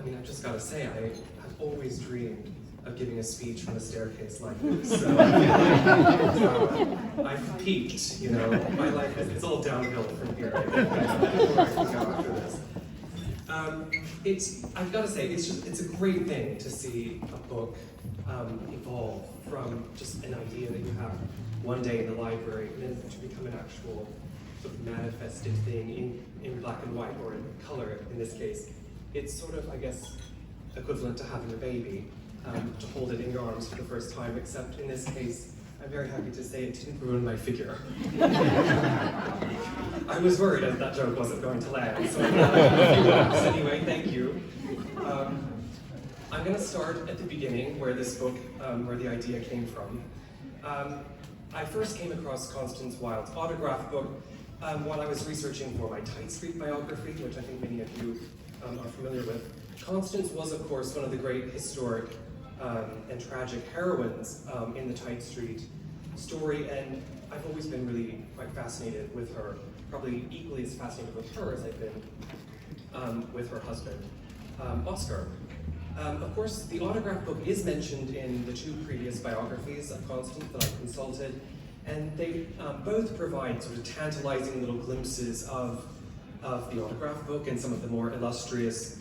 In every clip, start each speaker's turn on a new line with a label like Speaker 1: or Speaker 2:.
Speaker 1: I mean, I've just got to say, I have always dreamed of giving a speech from a staircase like this. So I've peaked, you know. My life it's all downhill from here. I think I don't know where I can go after this. I've got to say, it's a great thing to see a book evolve from just an idea that you have one day in the library and then to become an actual sort of manifested thing in black and white, or in color in this case. It's sort of, I guess, equivalent to having a baby, to hold it in your arms for the first time, except in this case, I'm very happy to say it didn't ruin my figure. I was worried that joke wasn't going to land, so I'm glad I got a few laughs anyway, thank you. I'm going to start at the beginning, where this book, where the idea came from. I first came across Constance Wilde's autograph book while I was researching for my Tite Street biography, which I think many of you are familiar with. Constance was, of course, one of the great historic and tragic heroines in the Tite Street story, and I've always been really quite fascinated with her, probably equally as fascinated with her as I've been with her husband, Oscar. Of course, the autograph book is mentioned in the two previous biographies of Constance that I consulted, and they both provide sort of tantalizing little glimpses of the autograph book and some of the more illustrious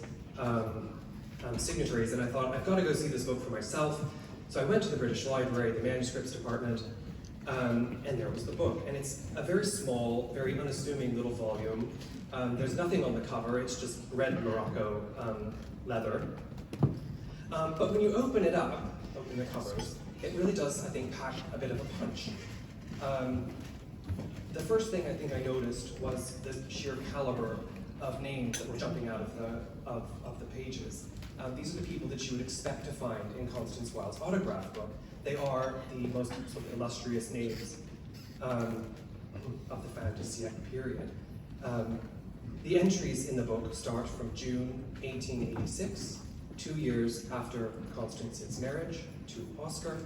Speaker 1: signatories, and I thought, I've got to go see this book for myself. So I went to the British Library, the manuscripts department, and there was the book. And it's a very small, very unassuming little volume. There's nothing on the cover, it's just red Morocco leather. But when you open it up, open the covers, it really does, I think, pack a bit of a punch. The first thing I think I noticed was the sheer caliber of names that were jumping out of the pages. These are the people that you would expect to find in Constance Wilde's autograph book. They are the most sort of illustrious names of the fin-de-siècle period. The entries in the book start from June 1886, 2 years after Constance's marriage to Oscar,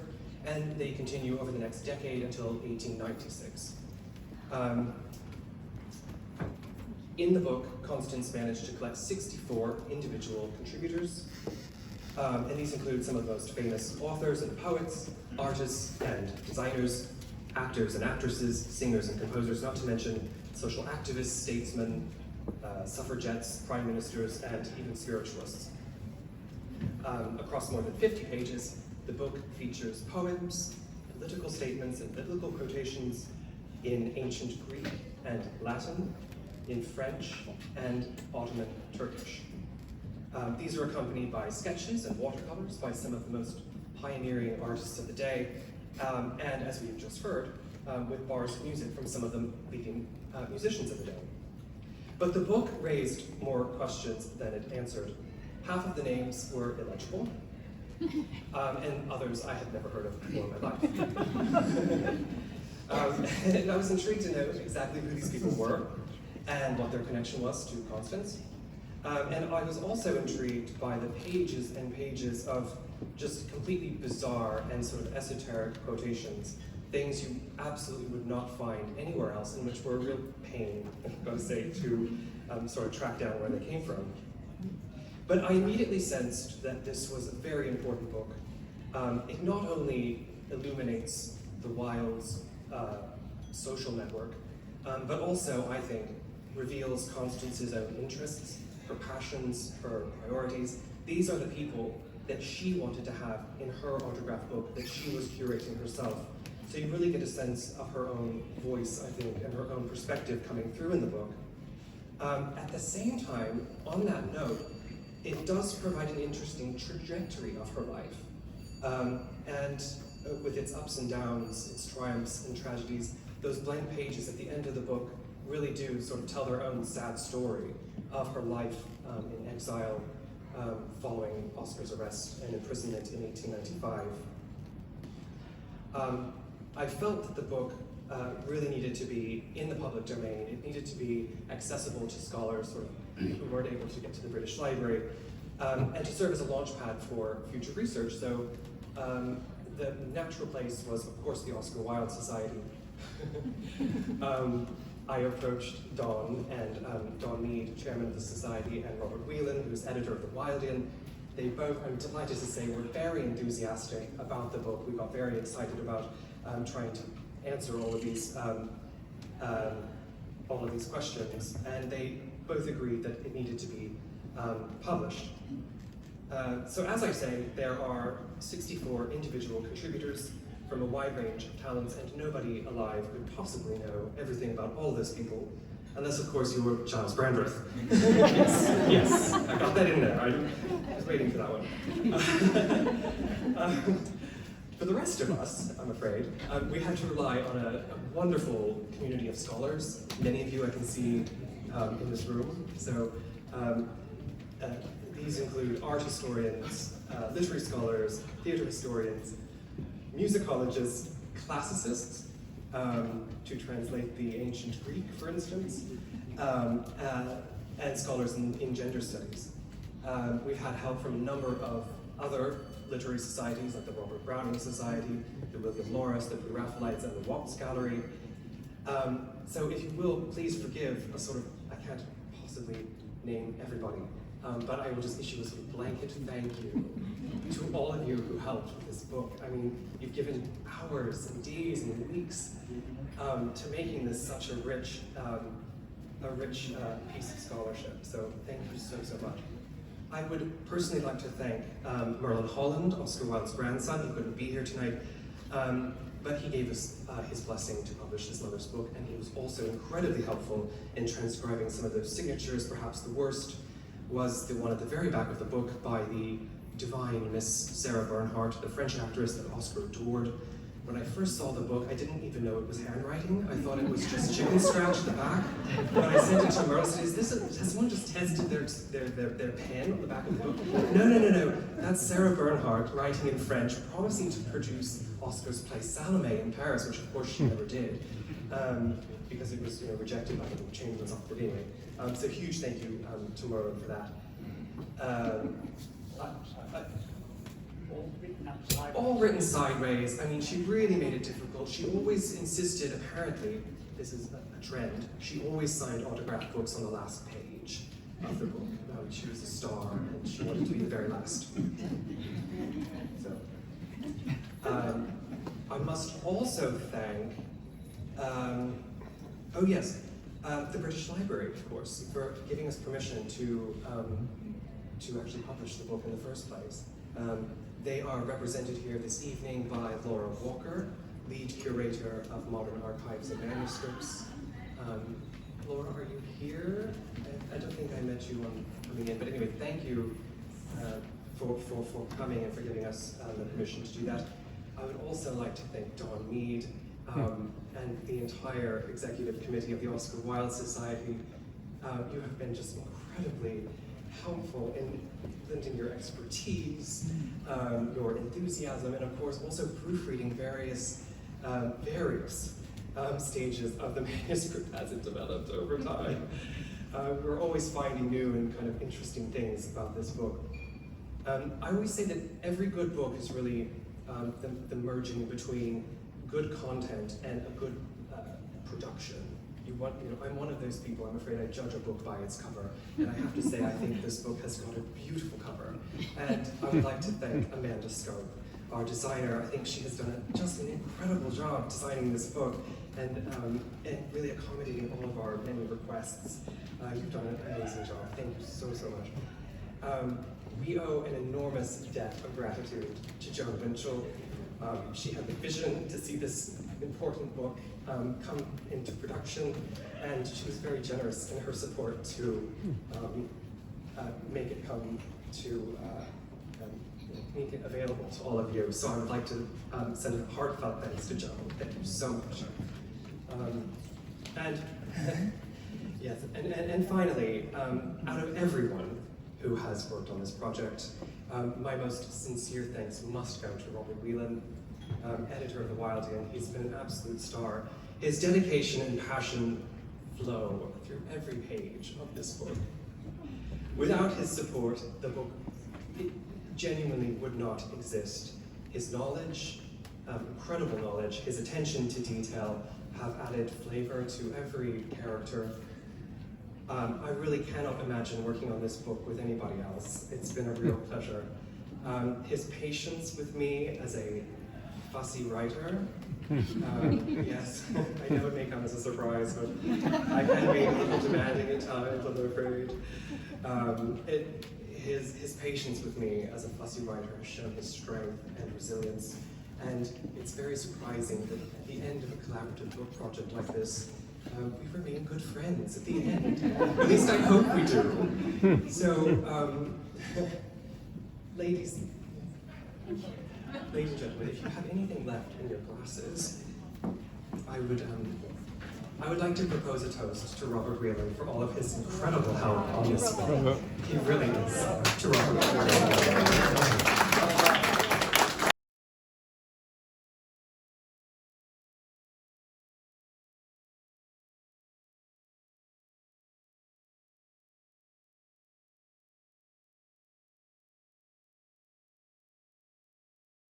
Speaker 1: and they continue over the next decade until 1896. In the book, Constance managed to collect 64 individual contributors, and these include some of the most famous authors and poets, artists and designers, actors and actresses, singers and composers, not to mention social activists, statesmen, suffragettes, prime ministers, and even spiritualists. Across more than 50 pages, the book features poems, political statements, and biblical quotations in ancient Greek and Latin, in French, and Ottoman Turkish. These are accompanied by sketches and watercolors by some of the most pioneering artists of the day, and as we've just heard, with bars of music from some of the leading musicians of the day. But the book raised more questions than it answered. Half of the names were illegible, and others I had never heard of before in my life. And I was intrigued to know exactly who these people were and what their connection was to Constance. And I was also intrigued by the pages and pages of just completely bizarre and sort of esoteric quotations, things you absolutely would not find anywhere else, and which were a real pain, I've got to say, to sort of track down where they came from. But I immediately sensed that this was a very important book. It not only illuminates the Wildes' social network, but also, I think, reveals Constance's own interests, her passions, her priorities. These are the people that she wanted to have in her autograph book that she was curating herself. So you really get a sense of her own voice, I think, and her own perspective coming through in the book. At the same time, on that note, it does provide an interesting trajectory of her life. And with its ups and downs, its triumphs and tragedies, those blank pages at the end of the book really do sort of tell their own sad story of her life in exile following Oscar's arrest and imprisonment in 1895. I felt that the book really needed to be in the public domain. It needed to be accessible to scholars who weren't able to get to the British Library, and to serve as a launchpad for future research. So the natural place was, of course, the Oscar Wilde Society. I approached Don and Don Mead, chairman of the Society, and Robert Whelan, who's editor of the Wildean. They both, I'm delighted to say, were very enthusiastic about the book. We got very excited about trying to answer all of these questions, and they both agreed that it needed to be published. So as I say, there are 64 individual contributors from a wide range of talents, and nobody alive could possibly know everything about all those people, unless of course you were Giles Brandreth. yes, I got that in there. I was waiting for that one. For the rest of us, I'm afraid, we had to rely on a wonderful community of scholars. Many of you I can see in this room. So these include art historians, literary scholars, theater historians, musicologists, classicists, to translate the ancient Greek, for instance, and scholars in gender studies. We've had help from a number of other literary societies, like the Robert Browning Society, the William Morris, the Pre-Raphaelites, and the Watts Gallery. So if you will, please forgive a sort of, I can't possibly name everybody, but I will just issue a sort of blanket thank you to all of you who helped with this book. I mean, you've given hours and days and weeks to making this such a rich piece of scholarship. So thank you so, so much. I would personally like to thank Merlin Holland, Oscar Wilde's grandson. He couldn't be here tonight, but he gave us his blessing to publish his mother's book, and he was also incredibly helpful in transcribing some of those signatures. Perhaps the worst was the one at the very back of the book by the divine Miss Sarah Bernhardt, the French actress that Oscar adored. When I first saw the book, I didn't even know it was handwriting. I thought it was just chicken scratch at the back. When I sent it to Merle, I said, has someone just tested their pen on the back of the book? No. That's Sarah Bernhardt writing in French, promising to produce Oscar's play Salome in Paris, which of course she never did, because it was rejected by the Chamberlain's offer. But anyway, so huge thank you to Merlin for that. All written sideways. I mean, she really made it difficult. She always insisted, apparently, this is a trend, she always signed autographed books on the last page of the book. She was a star, and she wanted to be the very last. So, I must also thank, the British Library, of course, for giving us permission to actually publish the book in the first place. They are represented here this evening by Laura Walker, lead curator of Modern Archives and Manuscripts. Laura, are you here? I don't think I met you on coming in, but anyway, thank you for coming and for giving us the permission to do that. I would also like to thank Don Mead and the entire executive committee of the Oscar Wilde Society. You have been just incredibly helpful in lending your expertise, your enthusiasm, and of course also proofreading various stages of the manuscript as it developed over time. We're always finding new and kind of interesting things about this book. I always say that every good book is really the merging between good content and a good production. I'm one of those people, I'm afraid I judge a book by its cover, and I have to say I think this book has got a beautiful cover. And I would like to thank Amanda Scope, our designer. I think she has done just an incredible job designing this book and really accommodating all of our many requests. You've done an amazing job. Thank you so, so much. We owe an enormous debt of gratitude to Joan Winchell. She had the vision to see this important book come into production, and she was very generous in her support to make it come to make it available to all of you. So I would like to send a heartfelt thanks to Joan. Thank you so much. Yes, and finally, out of everyone who has worked on this project, my most sincere thanks must go to Robert Whelan, editor of the Wildean. He's been an absolute star. His dedication and passion flow through every page of this book. Without his support, the book genuinely would not exist. His knowledge, incredible knowledge, his attention to detail, have added flavor to every character. I really cannot imagine working on this book with anybody else. It's been a real pleasure. His patience with me as a fussy writer, yes, I know it may come as a surprise, but I can be a little demanding at times, I'm afraid. His patience with me as a fussy writer has shown his strength and resilience, and it's very surprising that at the end of a collaborative book project like this, we remain good friends at the end. At least I hope we do. So, ladies and gentlemen, if you have anything left in your glasses, I would like to propose a toast to Robert Whelan for all of his incredible help on this book. He really is.